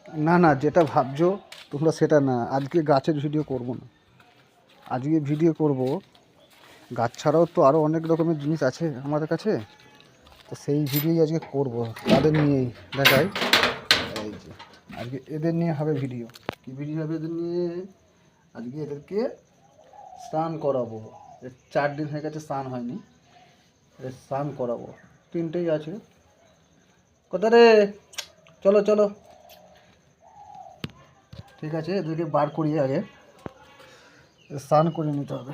না না, যেটা ভাবছো তোমরা সেটা না, আজকে গাছের ভিডিও করব না। আজকে ভিডিও করব গাছ ছাড়াও তো আরও অনেক রকমের জিনিস আছে আমাদের কাছে, তো সেই ভিডিওই আজকে করব। তাদের নিয়েই দেখাই। এই যে আজকে এদের নিয়ে হবে ভিডিও। কী ভিডিও হবে এদের নিয়ে? আজকে এদেরকে স্নান করাবো। 4 দিন হয়ে গেছে স্নান হয়নি, এদের স্নান করাবো। 3টেই আছে। কোথা রে? চলো চলো। ঠিক আছে, এদেরকে বার করিয়ে আগে স্নান করে নিতে হবে।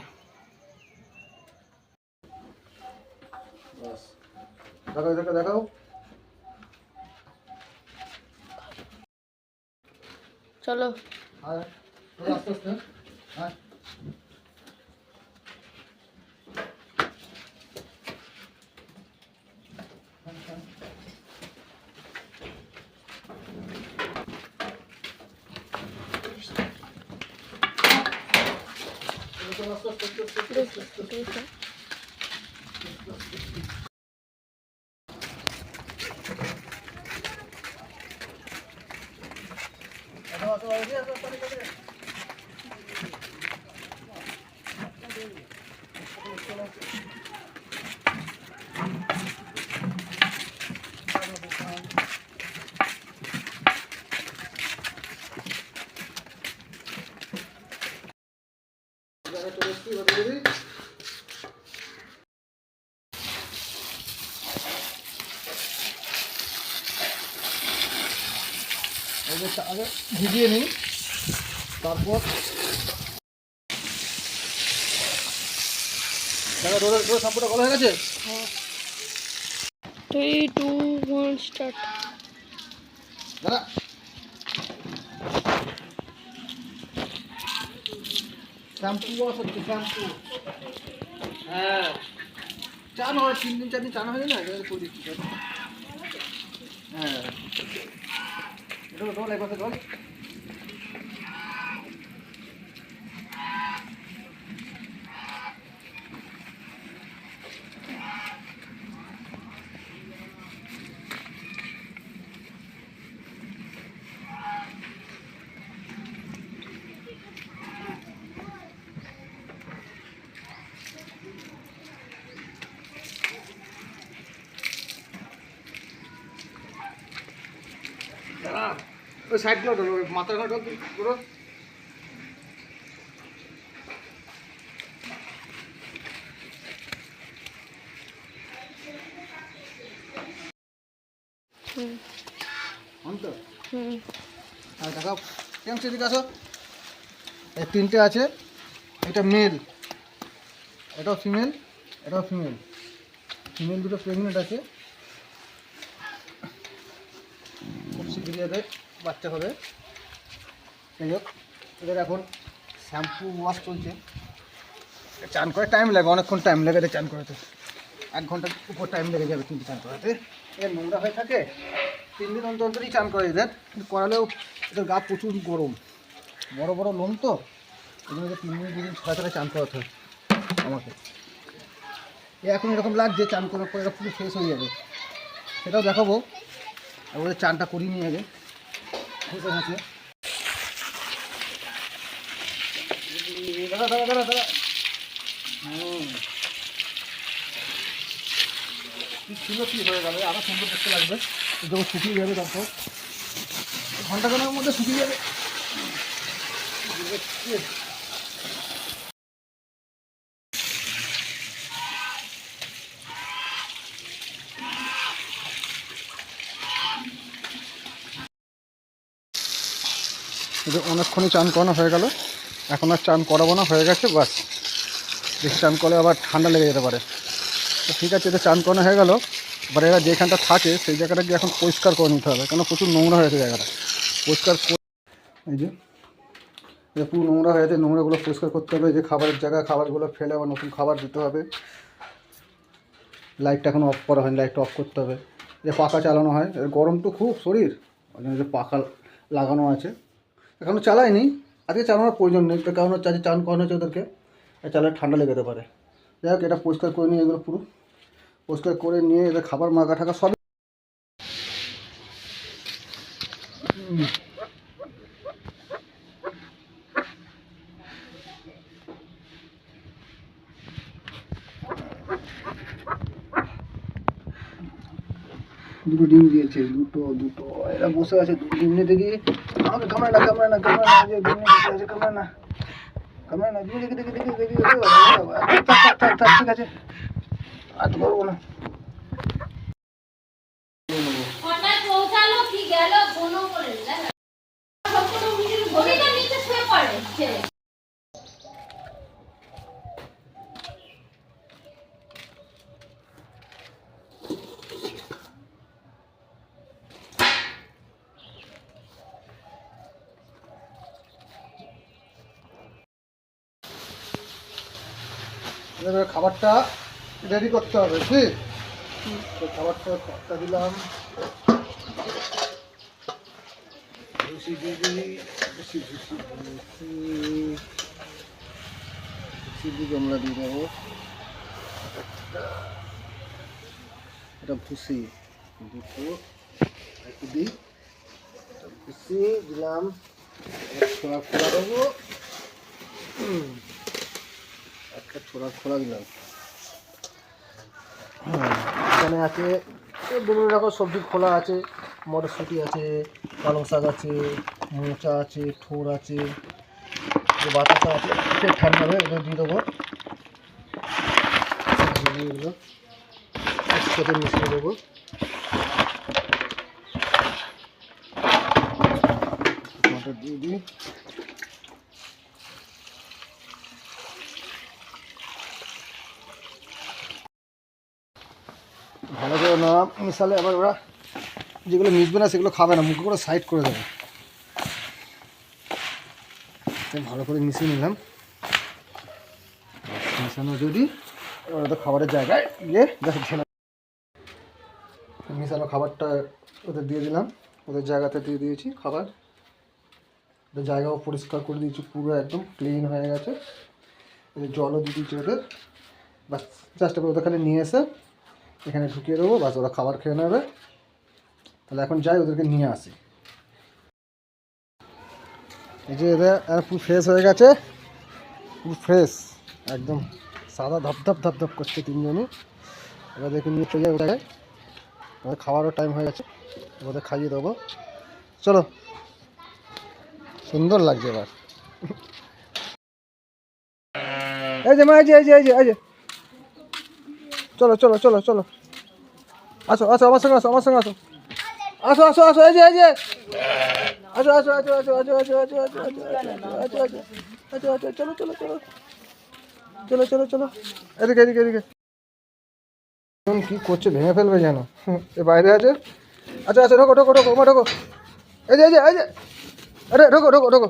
বাস, দেখাও এদেরকে দেখাও। চলো। আয়, আস্তে আস্তে। আয়। আগে ভিজিয়ে নিই, তারপর তোর শ্যাম্পুটা ভালো হয়ে গেছে। 3, 2, 1 স্টার্ট। দাদা শ্যাম্পু ওয়াশ হচ্ছে, শ্যাম্পু। হ্যাঁ, চান হয় 3 দিন 4 দিন চান হয়ে না, এটা করে দিচ্ছি। হ্যাঁ, এটা জল একবার জল। দাদা ওই সাইডগুলো ঢোলো, ওই মাথার ঘর ঢোলো। তো আর দেখাও কেমন সেদিকে আসো। এই 3টে আছে, এটা মেল, এটাও ফিমেল, এটাও ফিমেল। ফিমেল দুটো প্রেগনেন্ট আছে, খুব শীঘ্রই এদের বাচ্চা হবে। যাই হোক, এদের এখন শ্যাম্পু ওয়াশ চলছে। চান করে টাইম লাগে, অনেকক্ষণ টাইম লাগে এদের চান করাতে। 1 ঘন্টার উপর টাইম লেগে যাবে কিন্তু চান করাতে। এদের নোংরা হয়ে থাকে, 3 দিন অন্তর অন্তরই চান করে এদের, কিন্তু করালেও এদের গা প্রচুর গরম, বড় বড় লোম তো, এই জন্য 3 দিন 2 দিন ছাড়া ছাড়া চান করাতে হয় আমাকে। এখন এরকম লাগছে, চান করার পরে পুরো ফ্রেশ হয়ে যাবে, সেটাও দেখাবো। আর ওদের চানটা করিয়ে নিয়ে আগে বসে আছে। দাদা দাদা দাদা দাদা, কী ছিল কী হয়ে যাবে, আরও সুন্দর দেখতে লাগবে যখন শুকিয়ে যাবে, তারপর ঘন্টাখানেকের মধ্যে শুকিয়ে যাবে। অনেকক্ষণই চান করানো হয়ে গেল, এখন আর চান করাবো না, হয়ে গেছে বাস। বেশি চান করলে আবার ঠান্ডা লেগে যেতে পারে। তো ঠিক আছে, এদের চান করানো হয়ে গেল। এবার এরা যেখানটা থাকে সেই জায়গাটা গিয়ে এখন পরিষ্কার করে নিতে হবে, কেন প্রচুর নোংরা হয়েছে জায়গাটা। পরিষ্কার এই যে পুরো নোংরা হয়েছে, নোংরাগুলো পরিষ্কার করতে হবে। এই যে খাবারের জায়গায় খাবারগুলো ফেলে আবার নতুন খাবার দিতে হবে। লাইটটা এখন অফ করা হয়নি, লাইটটা অফ করতে হবে। যে পাখা চালানো হয়, গরম তো খুব শরীর, ওই জন্য যে পাখা লাগানো আছে, এখনও চালায়নি। আজকে চালানোর প্রয়োজন নেই, তো কারণ হচ্ছে আজকে চান করানো হচ্ছে ওদেরকে, চালালে ঠান্ডা লেগে যেতে পারে। যাই হোক, এটা পরিষ্কার করে নিয়ে এগুলো পুরো পরিষ্কার করে নিয়ে এদের খাবার মাখা ঠাকা সব দুটো ডিম দিয়েছে, দুটো দুটো। এরা বসে আছে দুটো ডিম নিতে গিয়ে। আমাকে কামড়ে না, কামড়ে না, কামড়ে না, যে ডিম নিতে আছে, কামড়ে না, কামড়ে না। দেখি দেখি দেখি দেখি দেখি, থাক থাক থাক থাক, ঠিক আছে, আর তো পারবো না। হঠাৎ পৌঁছালো কি গেল কোনো করে না সবগুলো মিলে ঘড়িটা নিচে শুয়ে পড়ে ছেলে এবার খাবারটা রেডি করতে হবে, ঠিক? তো খাবারটা খড়টা দিলাম, ভুসি দিয়ে দিই, ভুসি ভুসি ভুসি ভুসি দিয়ে আমরা দিয়ে দেবো। এটা ভুসি দুটো একটু দিই, ভুসি দিলাম, ছোড়া খোলা দেবো, একটা ছোড়া খোলা দিলাম। এখানে আছে বিভিন্ন রকম সবজি খোলা আছে, মটরশুঁটি আছে, পালং শাক আছে, মোচা আছে, থোড় আছে, বাতাসা আছে, ঠান্ডা হয়ে এগুলো দিয়ে দেবো, এগুলো একসাথে মিশিয়ে দেবো। টমেটো দিয়ে দিই, ভালো করে না মিশালে আবার ওরা যেগুলো মিশবে না সেগুলো খাবে না, মুখে করে সাইড করে দেবে। ভালো করে মিশিয়ে নিলাম, মিশানো যদি ওরা তো খাবারের জায়গায় গিয়ে দেখছে না। মিশানো খাবারটা ওদের দিয়ে দিলাম, ওদের জায়গাতে দিয়ে দিয়েছি খাবার, ওদের জায়গাও পরিষ্কার করে দিয়েছি, পুরো একদম ক্লিন হয়ে গেছে। ওদের জলও দিয়ে দিয়েছি ওদের, বাস চেষ্টা করে ওদের খালি নিয়ে এসে এখানে ঢুকিয়ে দেবো, বাস ওরা খাবার খেয়ে নেবে। তাহলে এখন যাই ওদেরকে নিয়ে আসি। এই যে এদের পুরো ফ্রেশ হয়ে গেছে, পুরো ফ্রেশ একদম সাদা ধপধপ ধপধপ করছে তিনজনই। এবার দেখে নিয়ে চলে যায় ওটাকে, ওদের খাওয়ারও টাইম হয়ে গেছে, ওদের খাইয়ে দেবো। চলো, সুন্দর লাগছে এবার। এই যে মা, এই যে এই যে এই যে এই যে, চলো চলো চলো চলো, আসো আসো আমার সঙ্গে আসো, আমার সঙ্গে আসো, আসো আসো আসো, এই যে এই যে, আসো আসো আসো আসো আসো আসো আসো আসো আসো আসো আসো আসো, চলো চলো চলো চলো চলো চলো, এদিকে এদিকে এদিকে। এখন কি করছে, ভেঙে ফেলবে যেন, এ বাইরে আছে। আচ্ছা আচ্ছা, ঢোকো ঢোকো ঢোকো মা, ঢোকো, এই যে এই যে এই যে, আরে ঢোকো ঢোকো ঢোকো,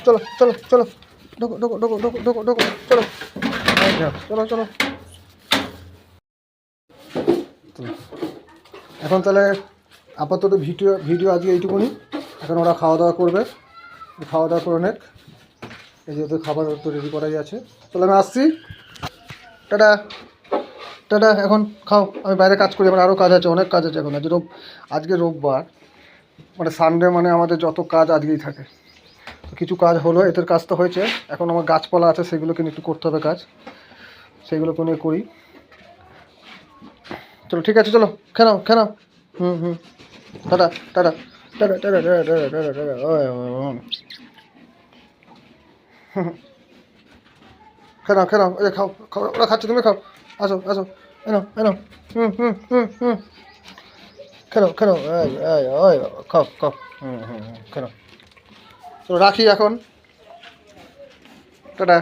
চলো চলো চলো, ঢোকো ঢোকো ঢোকো ঢোকো ঢোকো ঢোকো, চলো চলো চলো। এখন তাহলে আপাতত ভিডিও আজকে এইটুকুনি। এখন ওরা খাওয়া দাওয়া করবে, খাওয়া দাওয়া করে নেক। এই যে ওদের খাবার তো রেডি করাই আছে। চলো আমি আসছি, টাটা টাটা। এখন খাও, আমি বাইরে কাজ করি, আমার আরও কাজ আছে, অনেক কাজ আছে এখন। আজকে রোববার, মানে সানডে, মানে আমাদের যত কাজ আজকেই থাকে। কিছু কাজ হলো, এদের কাজ তো হয়েছে, এখন আমার গাছপালা আছে সেগুলোকে নিয়ে একটু করতে হবে কাজ, সেগুলোকে নিয়ে করি। চলো ঠিক আছে, চলো খেয়ে নাও খেয়ে নাও। হুম হুম, tata tata tata tata tata tata tata tata. খেয়ে নাও খেয়ে নাও, এই খাও খাও, ওরা খাচ্ছে তুমি খাও, আসো আসো, এনো এনো, হুম হুম হুম হুম, খেলো খেলো, ওই খাও খাও, হুম হুম হুম, খেলো। চলো রাখি এখন, টাটা।